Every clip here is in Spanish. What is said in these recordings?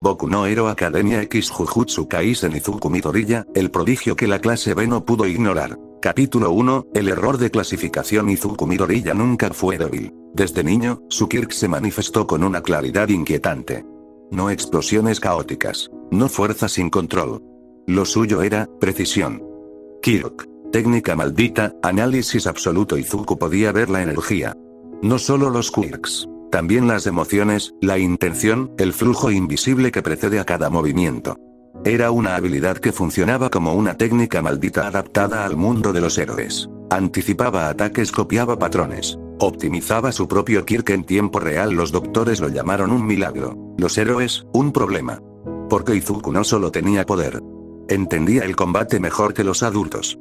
Boku no Hero Academia X Jujutsu Kaisen Izuku Midoriya, el prodigio que la clase B no pudo ignorar. Capítulo 1, el error de clasificación. Izuku Midoriya nunca fue débil. Desde niño, su Kirk se manifestó con una claridad inquietante. No explosiones caóticas. No fuerza sin control. Lo suyo era, precisión. Kirk. Técnica maldita, análisis absoluto. Izuku podía ver la energía. No solo los quirks. También las emociones, la intención, el flujo invisible que precede a cada movimiento. Era una habilidad que funcionaba como una técnica maldita adaptada al mundo de los héroes. Anticipaba ataques, copiaba patrones. Optimizaba su propio Kirk en tiempo real. Los doctores lo llamaron un milagro. Los héroes, un problema. Porque Izuku no solo tenía poder. Entendía el combate mejor que los adultos.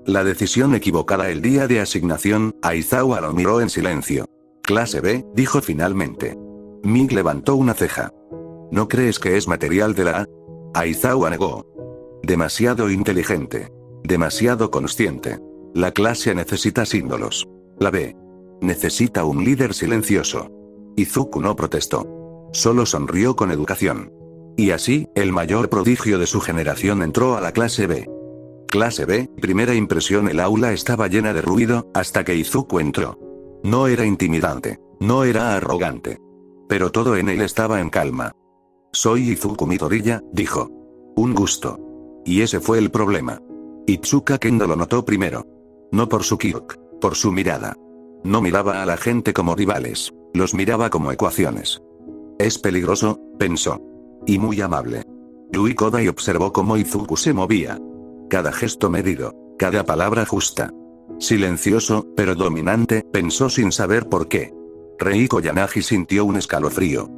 La decisión equivocada el día de asignación. Aizawa lo miró en silencio. Clase B, dijo finalmente. Mig levantó una ceja. ¿No crees que es material de la A? Aizawa negó. Demasiado inteligente. Demasiado consciente. La clase necesita símbolos. La B. Necesita un líder silencioso. Izuku no protestó. Solo sonrió con educación. Y así, el mayor prodigio de su generación entró a la clase B. Clase B, primera impresión. El aula estaba llena de ruido, hasta que Izuku entró. No era intimidante. No era arrogante. Pero todo en él estaba en calma. Soy Izuku Midoriya, dijo. Un gusto. Y ese fue el problema. Itsuka Kendo lo notó primero. No por su Kirk, por su mirada. No miraba a la gente como rivales. Los miraba como ecuaciones. Es peligroso, pensó. Y muy amable. Yui Kodai observó cómo Izuku se movía. Cada gesto medido. Cada palabra justa. Silencioso, pero dominante, pensó sin saber por qué. Reiko Yanagi sintió un escalofrío.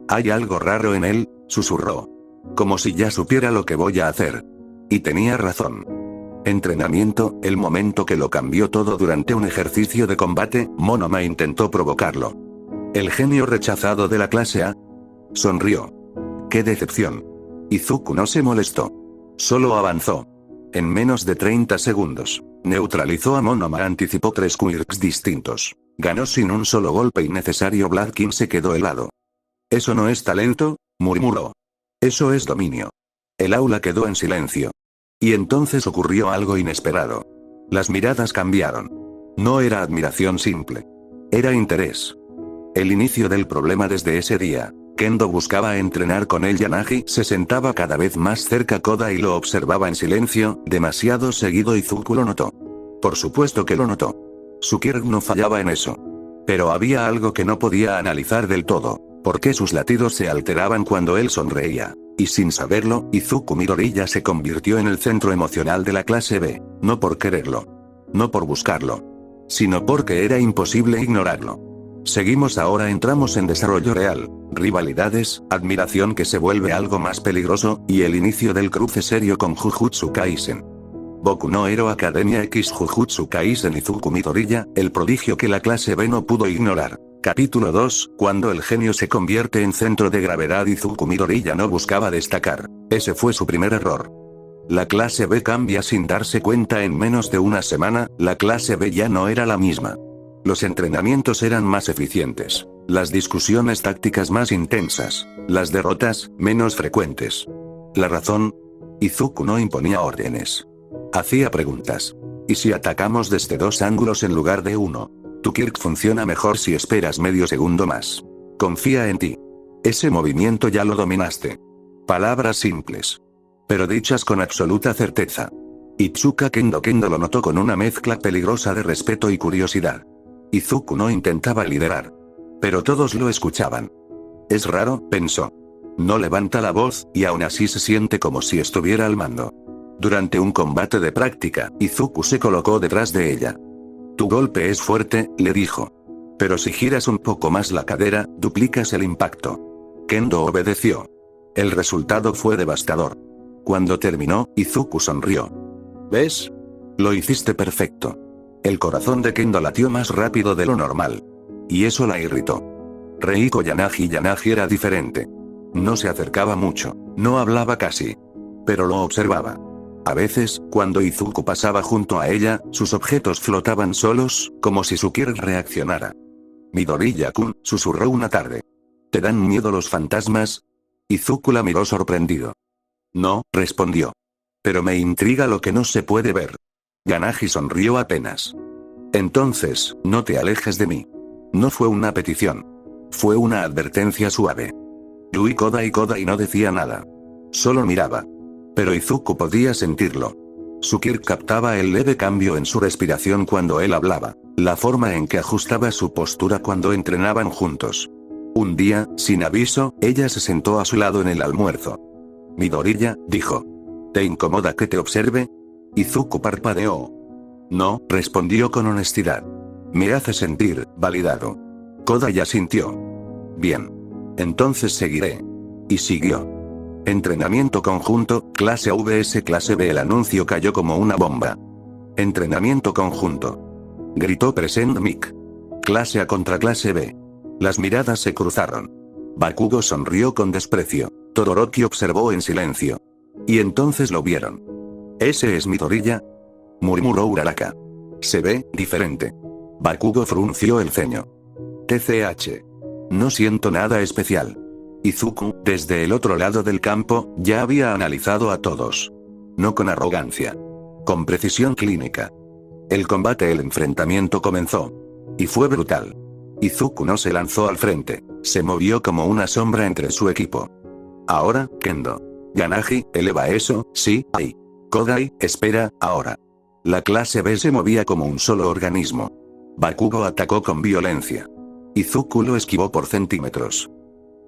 Hay algo raro en él, susurró. Como si ya supiera lo que voy a hacer. Y tenía razón. Entrenamiento, el momento que lo cambió todo. Durante un ejercicio de combate, Monoma intentó provocarlo. El genio rechazado de la clase A. Sonrió. ¡Qué decepción! Izuku no se molestó. Solo avanzó. En menos de 30 segundos. Neutralizó a Monoma. Anticipó 3 quirks distintos. Ganó sin un solo golpe innecesario. Black se quedó helado. «¿Eso no es talento?», murmuró. «Eso es dominio». El aula quedó en silencio. Y entonces ocurrió algo inesperado. Las miradas cambiaron. No era admiración simple. Era interés. El inicio del problema. Desde ese día, Kendo buscaba entrenar con él. Yanagi se sentaba cada vez más cerca. Kodai lo observaba en silencio, demasiado seguido. Izuku lo notó. Por supuesto que lo notó. Su Kirk no fallaba en eso. Pero había algo que no podía analizar del todo. ¿Por qué sus latidos se alteraban cuando él sonreía? Y sin saberlo, Izuku Midoriya se convirtió en el centro emocional de la clase B. No por quererlo. No por buscarlo. Sino porque era imposible ignorarlo. Seguimos ahora. Entramos en desarrollo real. Rivalidades, admiración que se vuelve algo más peligroso, y el inicio del cruce serio con Jujutsu Kaisen. Boku no Hero Academia X Jujutsu Kaisen Izuku Midoriya, el prodigio que la clase B no pudo ignorar. Capítulo 2, cuando el genio se convierte en centro de gravedad. Izuku Midoriya no buscaba destacar. Ese fue su primer error. La clase B cambia sin darse cuenta. En menos de una semana, la clase B ya no era la misma. Los entrenamientos eran más eficientes. Las discusiones tácticas más intensas. Las derrotas, menos frecuentes. La razón. Izuku no imponía órdenes. Hacía preguntas. ¿Y si atacamos desde 2 ángulos en lugar de 1? Tu Kirk funciona mejor si esperas medio segundo más. Confía en ti. Ese movimiento ya lo dominaste. Palabras simples. Pero dichas con absoluta certeza. Itsuka Kendo lo notó con una mezcla peligrosa de respeto y curiosidad. Izuku no intentaba liderar. Pero todos lo escuchaban. Es raro, pensó. No levanta la voz, y aún así se siente como si estuviera al mando. Durante un combate de práctica, Izuku se colocó detrás de ella. Tu golpe es fuerte, le dijo. Pero si giras un poco más la cadera, duplicas el impacto. Kendo obedeció. El resultado fue devastador. Cuando terminó, Izuku sonrió. ¿Ves? Lo hiciste perfecto. El corazón de Kendo latió más rápido de lo normal. Y eso la irritó. Reiko Yanagi era diferente. No se acercaba mucho, no hablaba casi. Pero lo observaba. A veces, cuando Izuku pasaba junto a ella, sus objetos flotaban solos, como si su Kirk reaccionara. Midoriya-kun, susurró una tarde. ¿Te dan miedo los fantasmas? Izuku la miró sorprendido. No, respondió. Pero me intriga lo que no se puede ver. Ganaji sonrió apenas. Entonces, no te alejes de mí. No fue una petición. Fue una advertencia suave. Yui Kodai no decía nada. Solo miraba. Pero Izuku podía sentirlo. Su Kirk captaba el leve cambio en su respiración cuando él hablaba, la forma en que ajustaba su postura cuando entrenaban juntos. Un día, sin aviso, ella se sentó a su lado en el almuerzo. Midoriya, dijo. ¿Te incomoda que te observe? Izuku parpadeó. No, respondió con honestidad. Me hace sentir validado. Kodai asintió. Bien. Entonces seguiré. Y siguió. Entrenamiento conjunto, clase vs clase B. El anuncio cayó como una bomba. Entrenamiento conjunto. Gritó Present Mic. Clase A contra clase B. Las miradas se cruzaron. Bakugo sonrió con desprecio. Todoroki observó en silencio. Y entonces lo vieron. ¿Ese es Midoriya?, murmuró Uraraka. Se ve diferente. Bakugo frunció el ceño. TCH. No siento nada especial. Izuku, desde el otro lado del campo, ya había analizado a todos. No con arrogancia. Con precisión clínica. El enfrentamiento comenzó. Y fue brutal. Izuku no se lanzó al frente, se movió como una sombra entre su equipo. Ahora, Kendo. Ganaji, eleva eso, sí, ahí. Kodai, espera, ahora. La clase B se movía como un solo organismo. Bakugo atacó con violencia. Izuku lo esquivó por centímetros.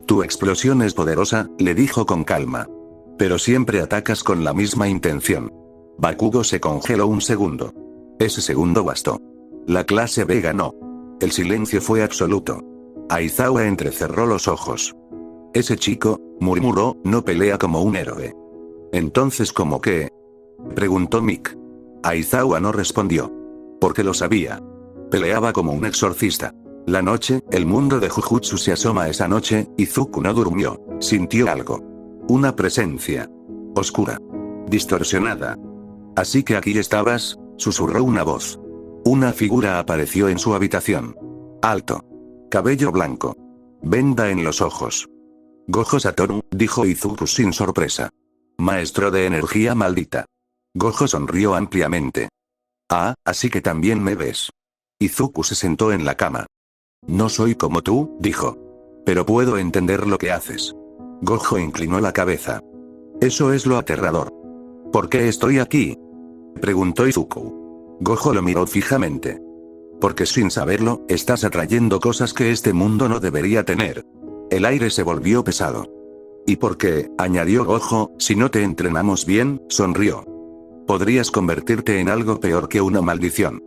Tu explosión es poderosa, le dijo con calma. Pero siempre atacas con la misma intención. Bakugo se congeló un segundo. Ese segundo bastó. La clase B ganó. El silencio fue absoluto. Aizawa entrecerró los ojos. Ese chico, murmuró, no pelea como un héroe. Entonces, ¿cómo qué?, preguntó Mick. Aizawa no respondió. Porque lo sabía. Peleaba como un exorcista. La noche, el mundo de Jujutsu se asoma esa noche. Izuku no durmió. Sintió algo. Una presencia. Oscura. Distorsionada. Así que aquí estabas, susurró una voz. Una figura apareció en su habitación. Alto. Cabello blanco. Venda en los ojos. Gojo Satoru, dijo Izuku sin sorpresa. Maestro de energía maldita. Gojo sonrió ampliamente. Ah, así que también me ves. Izuku se sentó en la cama. No soy como tú, dijo. Pero puedo entender lo que haces. Gojo inclinó la cabeza. Eso es lo aterrador. ¿Por qué estoy aquí?, preguntó Izuku. Gojo lo miró fijamente. Porque sin saberlo, estás atrayendo cosas que este mundo no debería tener. El aire se volvió pesado. ¿Y por qué?, añadió Gojo, si no te entrenamos bien, sonrió. Podrías convertirte en algo peor que una maldición.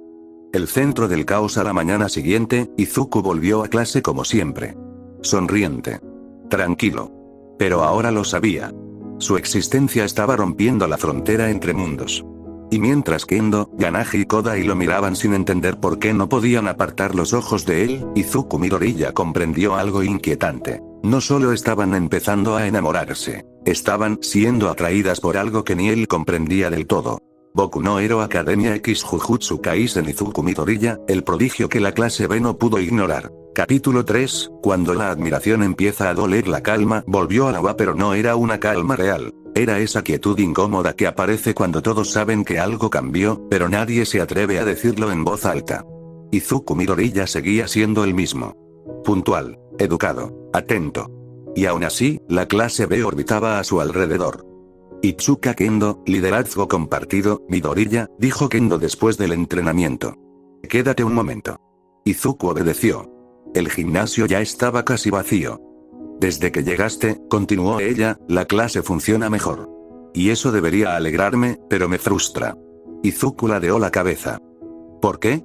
El centro del caos. A la mañana siguiente, Izuku volvió a clase como siempre. Sonriente. Tranquilo. Pero ahora lo sabía. Su existencia estaba rompiendo la frontera entre mundos. Y mientras Kendo, Ganaji y Kodai lo miraban sin entender por qué no podían apartar los ojos de él, Izuku Midoriya comprendió algo inquietante. No solo estaban empezando a enamorarse, estaban siendo atraídas por algo que ni él comprendía del todo. Boku no Hero Academia X Jujutsu Kaisen Izuku Midoriya, el prodigio que la clase B no pudo ignorar. Capítulo 3, cuando la admiración empieza a doler. La calma volvió a la va, pero no era una calma real. Era esa quietud incómoda que aparece cuando todos saben que algo cambió, pero nadie se atreve a decirlo en voz alta. Izuku Midoriya seguía siendo el mismo. Puntual, educado, atento. Y aún así, la clase B orbitaba a su alrededor. Itsuka Kendo, liderazgo compartido, Midoriya, dijo Kendo después del entrenamiento. Quédate un momento. Izuku obedeció. El gimnasio ya estaba casi vacío. Desde que llegaste, continuó ella, la clase funciona mejor. Y eso debería alegrarme, pero me frustra. Izuku ladeó la cabeza. ¿Por qué?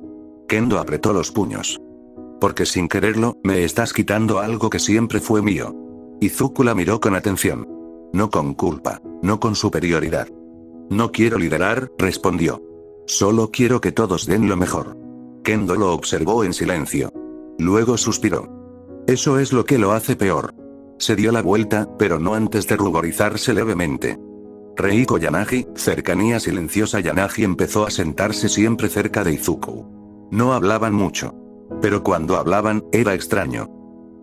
Kendo apretó los puños. Porque sin quererlo, me estás quitando algo que siempre fue mío. Izuku la miró con atención. No con culpa, no con superioridad. No quiero liderar, respondió. Solo quiero que todos den lo mejor. Kendo lo observó en silencio. Luego suspiró. Eso es lo que lo hace peor. Se dio la vuelta, pero no antes de ruborizarse levemente. Reiko Yanagi, cercanía silenciosa. Yanagi empezó a sentarse siempre cerca de Izuku. No hablaban mucho. Pero cuando hablaban, era extraño.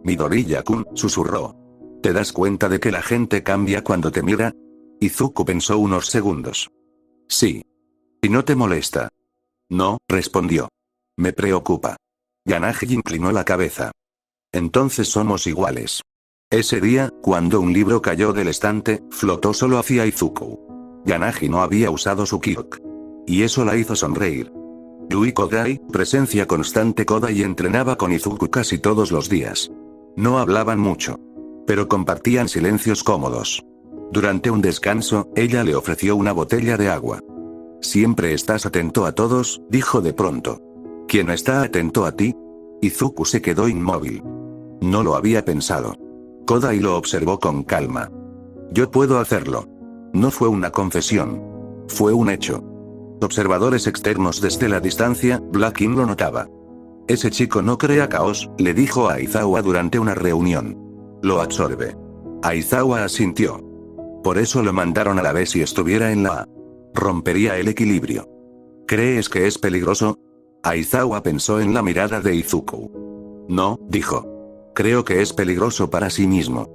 Midoriya-kun, susurró. ¿Te das cuenta de que la gente cambia cuando te mira? Izuku pensó unos segundos. Sí. ¿Y no te molesta? No, respondió. Me preocupa. Yanagi inclinó la cabeza. Entonces somos iguales. Ese día, cuando un libro cayó del estante, flotó solo hacia Izuku. Yanagi no había usado su Kyok. Y eso la hizo sonreír. Yui Kodai, presencia constante Kodai, entrenaba con Izuku casi todos los días. No hablaban mucho. Pero compartían silencios cómodos. Durante un descanso, ella le ofreció una botella de agua. Siempre estás atento a todos, dijo de pronto. ¿Quién está atento a ti? Izuku se quedó inmóvil. No lo había pensado. Kodai lo observó con calma. Yo puedo hacerlo. No fue una confesión. Fue un hecho. Observadores externos desde la distancia, Blackin lo notaba. Ese chico no crea caos, le dijo a Aizawa durante una reunión. Lo absorbe. Aizawa asintió. Por eso lo mandaron a la B si estuviera en la A. Rompería el equilibrio. ¿Crees que es peligroso? Aizawa pensó en la mirada de Izuku. No, dijo. Creo que es peligroso para sí mismo.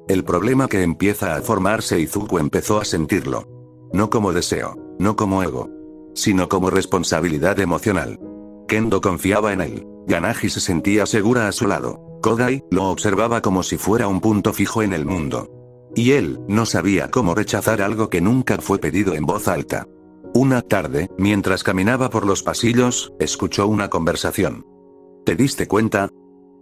El problema que empieza a formarse, Izuku empezó a sentirlo. No como deseo, no como ego, sino como responsabilidad emocional. Kendo confiaba en él. Yanagi se sentía segura a su lado. Kodai lo observaba como si fuera un punto fijo en el mundo. Y él no sabía cómo rechazar algo que nunca fue pedido en voz alta. Una tarde, mientras caminaba por los pasillos, escuchó una conversación. ¿Te diste cuenta?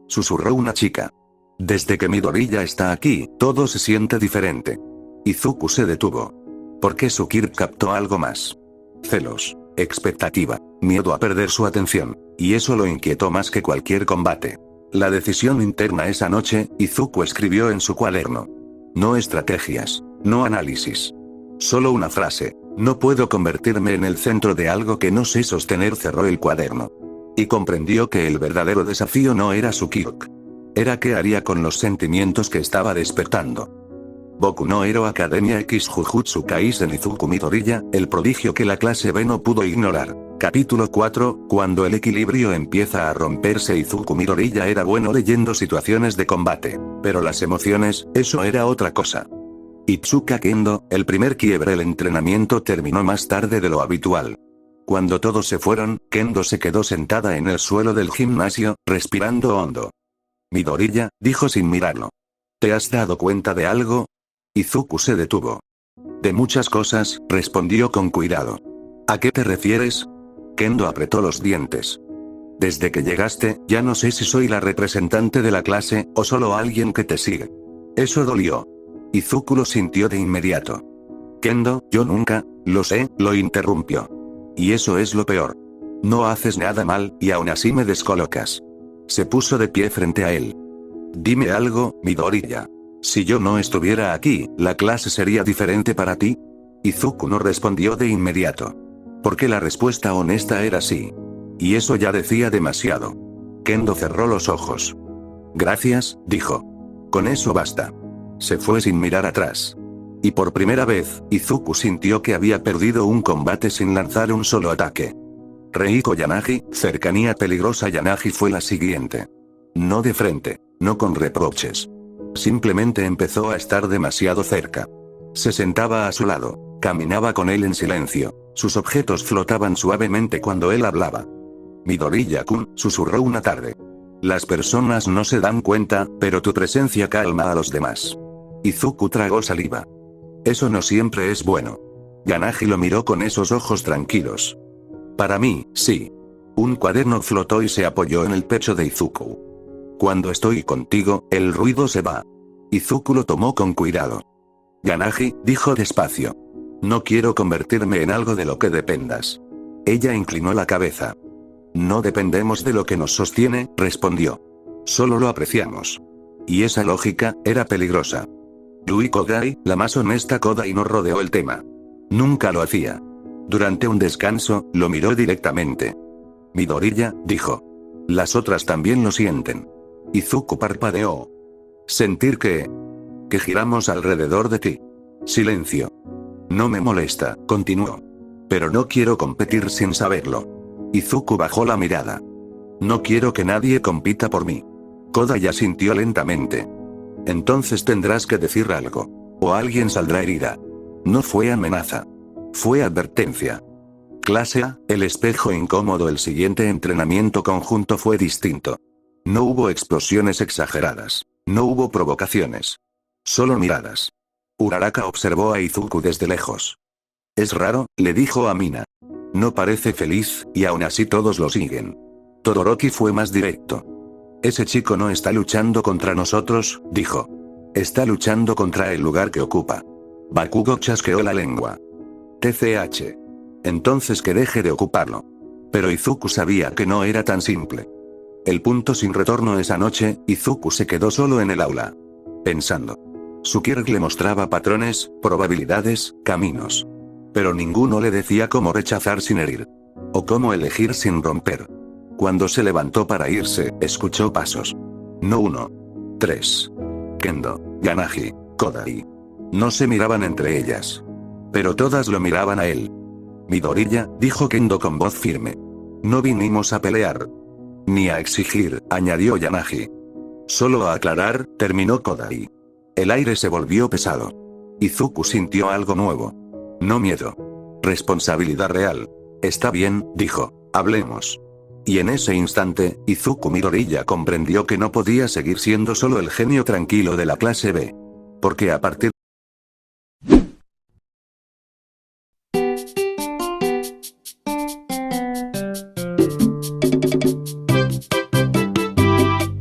Susurró una chica. Desde que Midoriya está aquí, todo se siente diferente. Izuku se detuvo. ¿Por qué Tsukir captó algo más? Celos, expectativa, miedo a perder su atención, y eso lo inquietó más que cualquier combate. La decisión interna esa noche, Izuku escribió en su cuaderno. No estrategias, no análisis. Solo una frase. No puedo convertirme en el centro de algo que no sé sostener. Cerró el cuaderno. Y comprendió que el verdadero desafío no era su Kyok. Era qué haría con los sentimientos que estaba despertando. Boku no Hero Academia X Jujutsu Kaisen Izuku Midoriya, el prodigio que la clase B no pudo ignorar. Capítulo 4, cuando el equilibrio empieza a romperse. Izuku Midoriya era bueno leyendo situaciones de combate. Pero las emociones, eso era otra cosa. Itsuka Kendo, el primer quiebre. El entrenamiento terminó más tarde de lo habitual. Cuando todos se fueron, Kendo se quedó sentada en el suelo del gimnasio, respirando hondo. Midoriya, dijo sin mirarlo. ¿Te has dado cuenta de algo? Izuku se detuvo. De muchas cosas, respondió con cuidado. ¿A qué te refieres? Kendo apretó los dientes. Desde que llegaste, ya no sé si soy la representante de la clase, o solo alguien que te sigue. Eso dolió. Izuku lo sintió de inmediato. Kendo, yo nunca, lo sé, lo interrumpió. Y eso es lo peor. No haces nada mal, y aún así me descolocas. Se puso de pie frente a él. Dime algo, Midoriya. Si yo no estuviera aquí, ¿la clase sería diferente para ti? Izuku no respondió de inmediato. Porque la respuesta honesta era sí. Y eso ya decía demasiado. Kendo cerró los ojos. Gracias, dijo. Con eso basta. Se fue sin mirar atrás. Y por primera vez, Izuku sintió que había perdido un combate sin lanzar un solo ataque. Reiko Yanagi, cercanía peligrosa. Yanagi fue la siguiente. No de frente, no con reproches. Simplemente empezó a estar demasiado cerca. Se sentaba a su lado, caminaba con él en silencio. Sus objetos flotaban suavemente cuando él hablaba. Midoriya-kun, susurró una tarde. Las personas no se dan cuenta, pero tu presencia calma a los demás. Izuku tragó saliva. Eso no siempre es bueno. Yanagi lo miró con esos ojos tranquilos. Para mí, sí. Un cuaderno flotó y se apoyó en el pecho de Izuku. Cuando estoy contigo, el ruido se va. Izuku lo tomó con cuidado. Yanagi, dijo despacio. No quiero convertirme en algo de lo que dependas. Ella inclinó la cabeza. No dependemos de lo que nos sostiene, respondió. Solo lo apreciamos. Y esa lógica, era peligrosa. Yui Kodai, la más honesta Kodai, no rodeó el tema. Nunca lo hacía. Durante un descanso, lo miró directamente. Midoriya, dijo. Las otras también lo sienten. Izuku parpadeó. Sentir que giramos alrededor de ti. Silencio. No me molesta, continuó. Pero no quiero competir sin saberlo. Izuku bajó la mirada. No quiero que nadie compita por mí. Kodai asintió lentamente. Entonces tendrás que decir algo. O alguien saldrá herida. No fue amenaza. Fue advertencia. Clase A, el espejo incómodo. El siguiente entrenamiento conjunto fue distinto. No hubo explosiones exageradas. No hubo provocaciones. Solo miradas. Uraraka observó a Izuku desde lejos. Es raro, le dijo a Mina. No parece feliz, y aún así todos lo siguen. Todoroki fue más directo. Ese chico no está luchando contra nosotros, dijo. Está luchando contra el lugar que ocupa. Bakugo chasqueó la lengua. TCH. Entonces que deje de ocuparlo. Pero Izuku sabía que no era tan simple. El punto sin retorno esa noche, Izuku se quedó solo en el aula. Pensando. Su Kierk le mostraba patrones, probabilidades, caminos. Pero ninguno le decía cómo rechazar sin herir. O cómo elegir sin romper. Cuando se levantó para irse, escuchó pasos. No 1. 3. Kendo, Yanagi, Kodai. No se miraban entre ellas. Pero todas lo miraban a él. Midoriya, dijo Kendo con voz firme. No vinimos a pelear. Ni a exigir, añadió Yanagi. Solo a aclarar, terminó Kodai. El aire se volvió pesado. Izuku sintió algo nuevo. No miedo. Responsabilidad real. Está bien, dijo, hablemos. Y en ese instante, Izuku Midoriya comprendió que no podía seguir siendo solo el genio tranquilo de la clase B. Porque a partir